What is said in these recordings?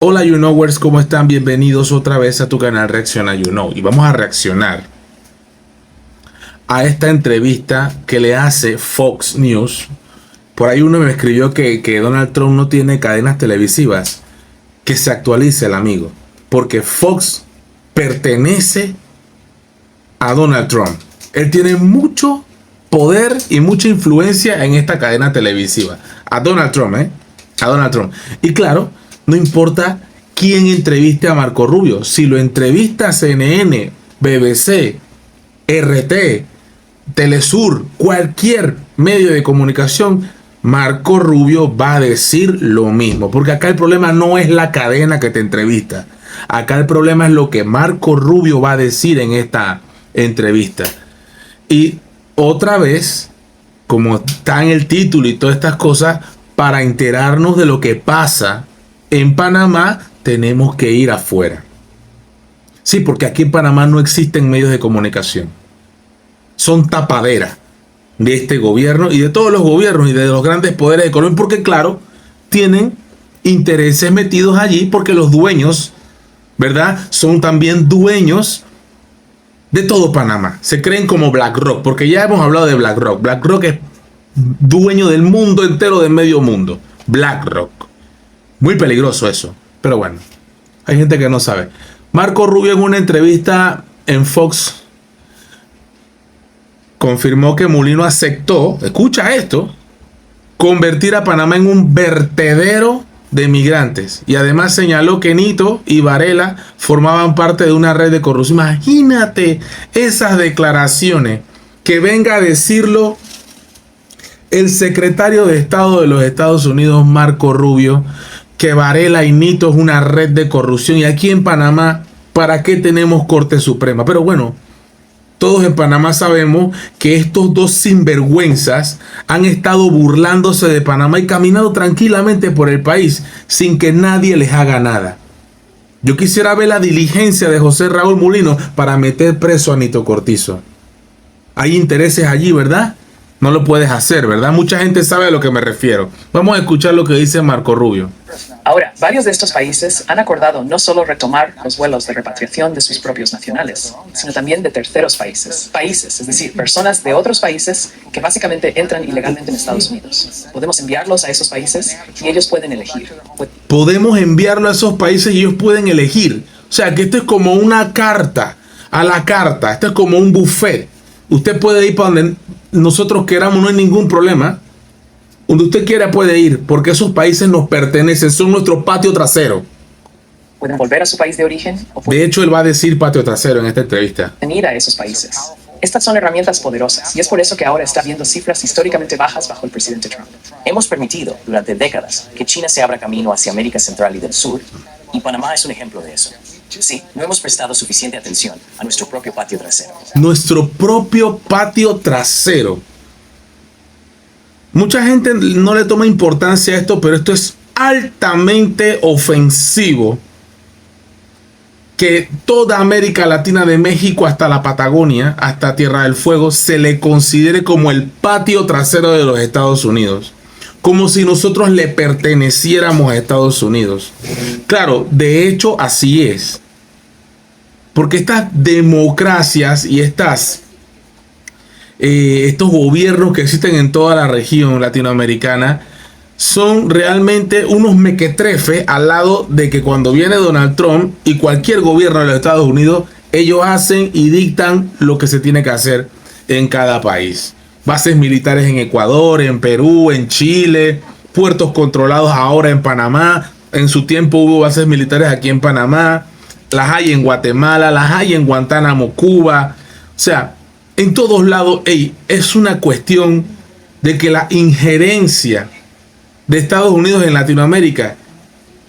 Hola You Knowers, ¿cómo están? Bienvenidos otra vez a tu canal Reacciona You Know. Y vamos a reaccionar a esta entrevista que le hace Fox News. Por ahí uno me escribió que Donald Trump no tiene cadenas televisivas. Que se actualice el amigo. Porque Fox pertenece a Donald Trump. Él tiene mucho poder y mucha influencia en esta cadena televisiva. A Donald Trump, A Donald Trump. Y claro, no importa quién entreviste a Marco Rubio. Si lo entrevista CNN, BBC, RT, Telesur, cualquier medio de comunicación, Marco Rubio va a decir lo mismo. Porque acá el problema no es la cadena que te entrevista. Acá el problema es lo que Marco Rubio va a decir en esta entrevista. Y otra vez, como está en el título y todas estas cosas, para enterarnos de lo que pasa en Panamá, tenemos que ir afuera. Sí, porque aquí en Panamá no existen medios de comunicación. Son tapadera de este gobierno y de todos los gobiernos y de los grandes poderes económicos, porque claro, tienen intereses metidos allí, porque los dueños, ¿verdad?, son también dueños de todo Panamá. Se creen como BlackRock, porque ya hemos hablado de BlackRock. BlackRock es dueño del mundo entero, del medio mundo. BlackRock. Muy peligroso eso. Pero bueno, hay gente que no sabe. Marco Rubio en una entrevista en Fox confirmó que Mulino aceptó, escucha esto, convertir a Panamá en un vertedero de migrantes. Y además señaló que Nito y Varela formaban parte de una red de corrupción. Imagínate esas declaraciones, que venga a decirlo el secretario de Estado de los Estados Unidos, Marco Rubio, que Varela y Nito es una red de corrupción. Y aquí en Panamá, ¿para qué tenemos Corte Suprema? Pero bueno, todos en Panamá sabemos que estos dos sinvergüenzas han estado burlándose de Panamá y caminando tranquilamente por el país sin que nadie les haga nada. Yo quisiera ver la diligencia de José Raúl Mulino para meter preso a Nito Cortizo. Hay intereses allí, ¿verdad? No lo puedes hacer, ¿verdad? Mucha gente sabe a lo que me refiero. Vamos a escuchar lo que dice Marco Rubio. Ahora, varios de estos países han acordado no solo retomar los vuelos de repatriación de sus propios nacionales, sino también de terceros países. Países, es decir, personas de otros países que básicamente entran ilegalmente en Estados Unidos. Podemos enviarlos a esos países y ellos pueden elegir. Podemos enviarlo a esos países y ellos pueden elegir. O sea, que esto es como una carta, a la carta. Esto es como un buffet. Usted puede ir para donde nosotros queramos, no hay ningún problema. Donde usted quiera puede ir, porque esos países nos pertenecen, son nuestro patio trasero. Pueden volver a su país de origen o De hecho, él va a decir patio trasero en esta entrevista. pueden ir a esos países. Estas son herramientas poderosas y es por eso que ahora está viendo cifras históricamente bajas bajo el presidente Trump. Hemos permitido durante décadas que China se abra camino hacia América Central y del Sur, y Panamá es un ejemplo de eso. Sí, no hemos prestado suficiente atención a nuestro propio patio trasero. Nuestro propio patio trasero. Mucha gente no le toma importancia a esto, pero esto es altamente ofensivo. Que toda América Latina, de México hasta la Patagonia, hasta Tierra del Fuego, se le considere como el patio trasero de los Estados Unidos. Como si nosotros le perteneciéramos a Estados Unidos. Claro, de hecho así es. Porque estas democracias y estos gobiernos que existen en toda la región latinoamericana son realmente unos mequetrefes al lado de que cuando viene Donald Trump y cualquier gobierno de los Estados Unidos, ellos hacen y dictan lo que se tiene que hacer en cada país. Bases militares en Ecuador, en Perú, en Chile, puertos controlados ahora en Panamá. En su tiempo hubo bases militares aquí en Panamá. Las hay en Guatemala, las hay en Guantánamo, Cuba. O sea, en todos lados, es una cuestión de que la injerencia de Estados Unidos en Latinoamérica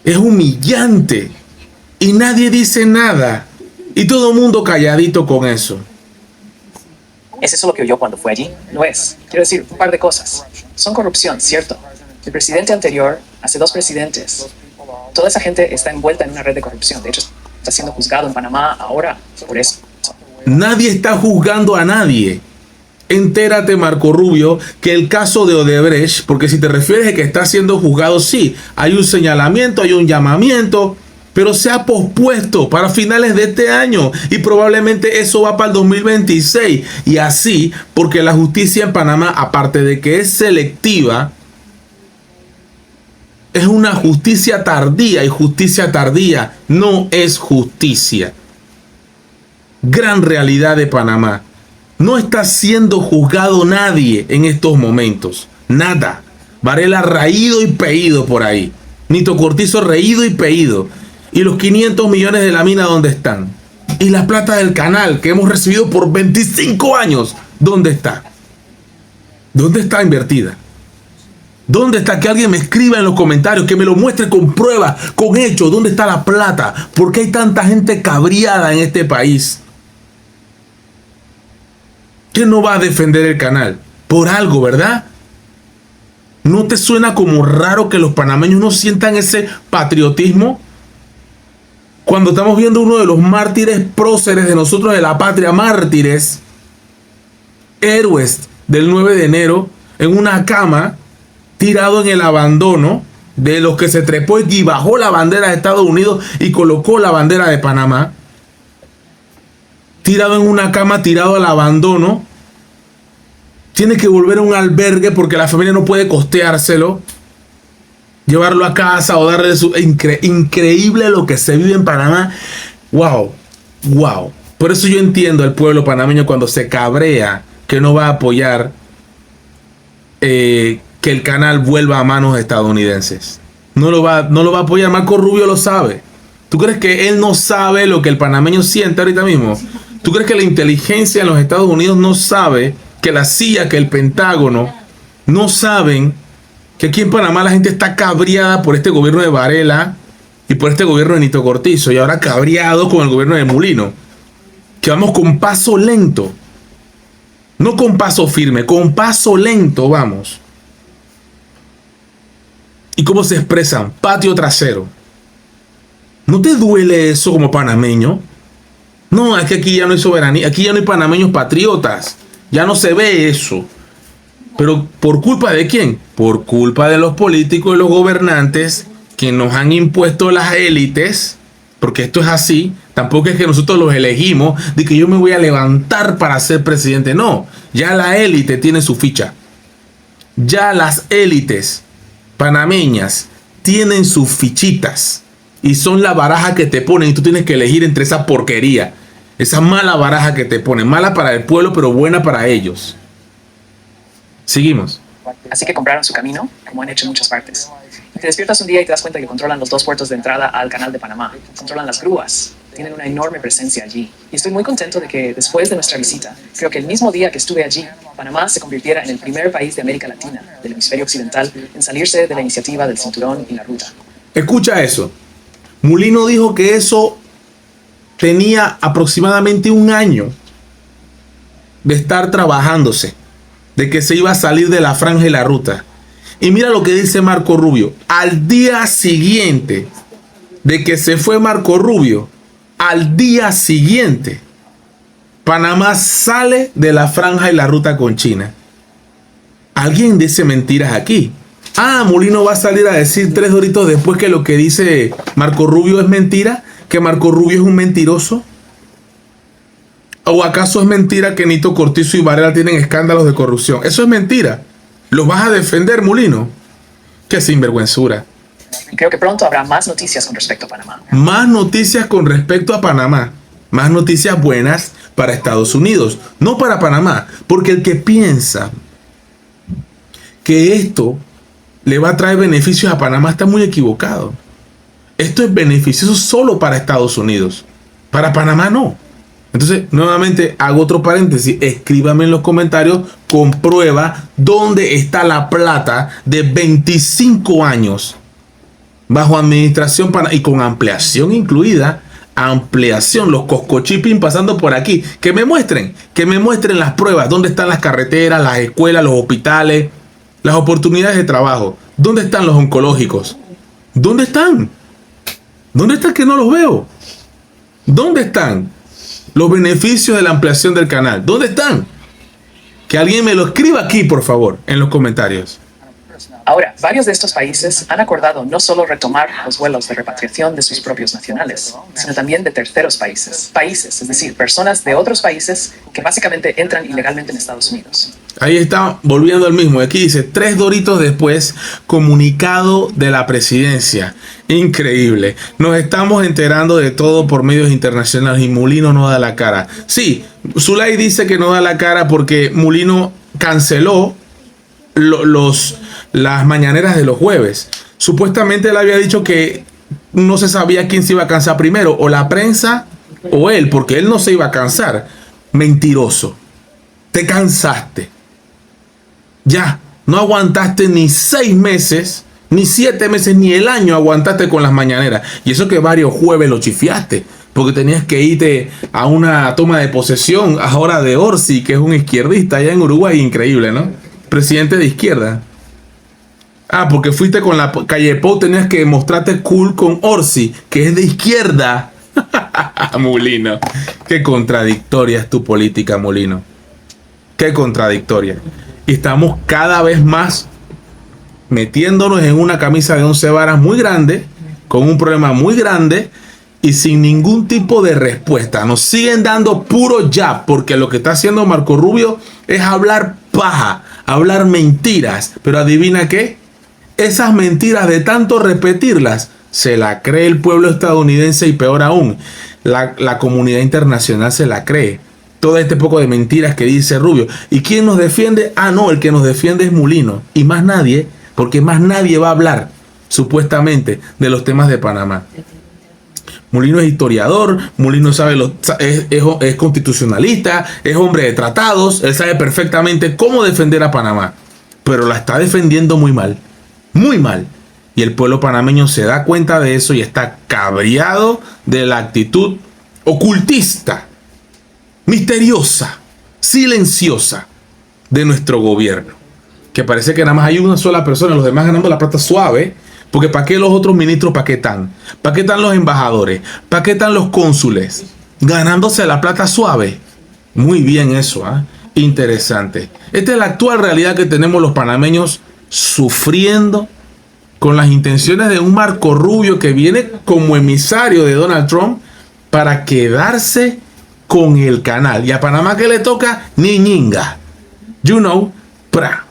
es humillante. Y nadie dice nada. Y todo el mundo calladito con eso. ¿Es eso lo que oyó cuando fue allí? Lo es. Quiero decir un par de cosas. Son corrupción, cierto. El presidente anterior, hace 2 presidentes, toda esa gente está envuelta en una red de corrupción. De hecho, está siendo juzgado en Panamá ahora por eso. Nadie está juzgando a nadie. Entérate, Marco Rubio, que el caso de Odebrecht, porque si te refieres a que está siendo juzgado, sí, hay un señalamiento, hay un llamamiento, pero se ha pospuesto para finales de este año y probablemente eso va para el 2026. Y así, porque la justicia en Panamá, aparte de que es selectiva, es una justicia tardía, y justicia tardía no es justicia. Gran realidad de Panamá. No está siendo juzgado nadie en estos momentos. Nada. Varela raído y peído por ahí. Nito Cortizo reído y peído. Y los 500 millones de la mina, ¿dónde están? Y la plata del canal que hemos recibido por 25 años, ¿dónde está? ¿Dónde está invertida? ¿Dónde está? Que alguien me escriba en los comentarios, que me lo muestre con pruebas, con hechos. ¿Dónde está la plata? ¿Por qué hay tanta gente cabreada en este país? ¿Quién no va a defender el canal? Por algo, ¿verdad? ¿No te suena como raro que los panameños no sientan ese patriotismo? Cuando estamos viendo uno de los mártires próceres de nosotros de la patria, mártires, héroes del 9 de enero, en una cama, tirado en el abandono, de los que se trepó y bajó la bandera de Estados Unidos y colocó la bandera de Panamá, tirado en una cama, tirado al abandono, tiene que volver a un albergue porque la familia no puede costeárselo, llevarlo a casa o darle su... Increíble lo que se vive en Panamá. Wow, wow. Por eso yo entiendo al pueblo panameño cuando se cabrea que no va a apoyar que el canal vuelva a manos estadounidenses. No lo va a apoyar. Marco Rubio lo sabe. ¿Tú crees que él no sabe lo que el panameño siente ahorita mismo? ¿Tú crees que la inteligencia en los Estados Unidos no sabe, que la CIA, que el Pentágono no saben que aquí en Panamá la gente está cabreada por este gobierno de Varela y por este gobierno de Nito Cortizo, y ahora cabreado con el gobierno de Mulino? Que vamos con paso lento, no con paso firme, con paso lento vamos. ¿Y cómo se expresan? Patio trasero. ¿No te duele eso como panameño? No, es que aquí ya no hay soberanía, aquí ya no hay panameños patriotas, ya no se ve eso. ¿Pero por culpa de quién? Por culpa de los políticos y los gobernantes que nos han impuesto las élites, porque esto es así. Tampoco es que nosotros los elegimos, de que yo me voy a levantar para ser presidente. No, ya la élite tiene su ficha. Ya las élites panameñas tienen sus fichitas y son la baraja que te ponen, y tú tienes que elegir entre esa porquería, esa mala baraja que te ponen, mala para el pueblo pero buena para ellos. Seguimos. Así que compraron su camino, como han hecho en muchas partes. Y te despiertas un día y te das cuenta que controlan los 2 puertos de entrada al canal de Panamá. Controlan las grúas. Tienen una enorme presencia allí. Y estoy muy contento de que después de nuestra visita, creo que el mismo día que estuve allí, Panamá se convirtiera en el primer país de América Latina, del hemisferio occidental, en salirse de la iniciativa del cinturón y la ruta. Escucha eso. Mulino dijo que eso tenía aproximadamente un año de estar trabajándose, de que se iba a salir de la franja y la ruta. Y mira lo que dice Marco Rubio. Al día siguiente de que se fue Marco Rubio, al día siguiente, Panamá sale de la franja y la ruta con China. Alguien dice mentiras aquí. Ah, Mulino va a salir a decir 3 horitos después que lo que dice Marco Rubio es mentira, que Marco Rubio es un mentiroso. ¿O acaso es mentira que Nito Cortizo y Varela tienen escándalos de corrupción? Eso es mentira. ¿Los vas a defender, Mulino? Qué sinvergüenzura. Creo que pronto habrá más noticias con respecto a Panamá. Más noticias con respecto a Panamá. Más noticias buenas para Estados Unidos, no para Panamá. Porque el que piensa que esto le va a traer beneficios a Panamá está muy equivocado. Esto es beneficioso solo para Estados Unidos. Para Panamá no. Entonces, nuevamente hago otro paréntesis. Escríbame en los comentarios con prueba dónde está la plata de 25 años bajo administración y con ampliación incluida. Ampliación, los coscochiping pasando por aquí. Que me muestren las pruebas. ¿Dónde están las carreteras, las escuelas, los hospitales, las oportunidades de trabajo? ¿Dónde están los oncológicos? ¿Dónde están? ¿Dónde están que no los veo? ¿Dónde están los beneficios de la ampliación del canal? ¿Dónde están? Que alguien me lo escriba aquí, por favor, en los comentarios. Ahora, varios de estos países han acordado no solo retomar los vuelos de repatriación de sus propios nacionales, sino también de terceros países. Países, es decir, personas de otros países que básicamente entran ilegalmente en Estados Unidos. Ahí está, volviendo al mismo. Aquí dice, 3 doritos después, comunicado de la presidencia. Increíble. Nos estamos enterando de todo por medios internacionales y Mulino no da la cara. Sí, Zulay dice que no da la cara porque Mulino canceló las mañaneras de los jueves. Supuestamente él había dicho que no se sabía quién se iba a cansar primero, o la prensa o él, porque él no se iba a cansar. Mentiroso. Te cansaste. Ya, no aguantaste ni 6 meses, ni 7 meses, ni el año aguantaste con las mañaneras. Y eso que varios jueves lo chifiaste, porque tenías que irte a una toma de posesión ahora de Orsi, que es un izquierdista allá en Uruguay. Increíble, ¿no? Presidente de izquierda. Ah, porque fuiste con la calle Pou, tenías que mostrarte cool con Orsi, que es de izquierda. Mulino. Qué contradictoria es tu política, Mulino. Qué contradictoria. Y estamos cada vez más metiéndonos en una camisa de 11 varas muy grande, con un problema muy grande y sin ningún tipo de respuesta. Nos siguen dando puro jab, porque lo que está haciendo Marco Rubio es hablar paja, hablar mentiras. Pero adivina qué, esas mentiras de tanto repetirlas se la cree el pueblo estadounidense y peor aún, la comunidad internacional se la cree. Todo este poco de mentiras que dice Rubio. ¿Y quién nos defiende? Ah, no, el que nos defiende es Mulino. Y más nadie, porque más nadie va a hablar, supuestamente, de los temas de Panamá. Mulino es historiador, Mulino sabe es constitucionalista, es hombre de tratados, él sabe perfectamente cómo defender a Panamá. Pero la está defendiendo muy mal, muy mal. Y el pueblo panameño se da cuenta de eso y está cabreado de la actitud ocultista, misteriosa, silenciosa de nuestro gobierno, que parece que nada más hay una sola persona, los demás ganando la plata suave, porque ¿para qué los otros ministros? ¿Para qué están? ¿Para qué están los embajadores? ¿Para qué están los cónsules? Ganándose la plata suave. Muy bien eso, ¿eh? Interesante. Esta es la actual realidad que tenemos los panameños sufriendo con las intenciones de un Marco Rubio que viene como emisario de Donald Trump para quedarse con el canal. Y a Panamá, que le toca, ni ñinga. You know, pra.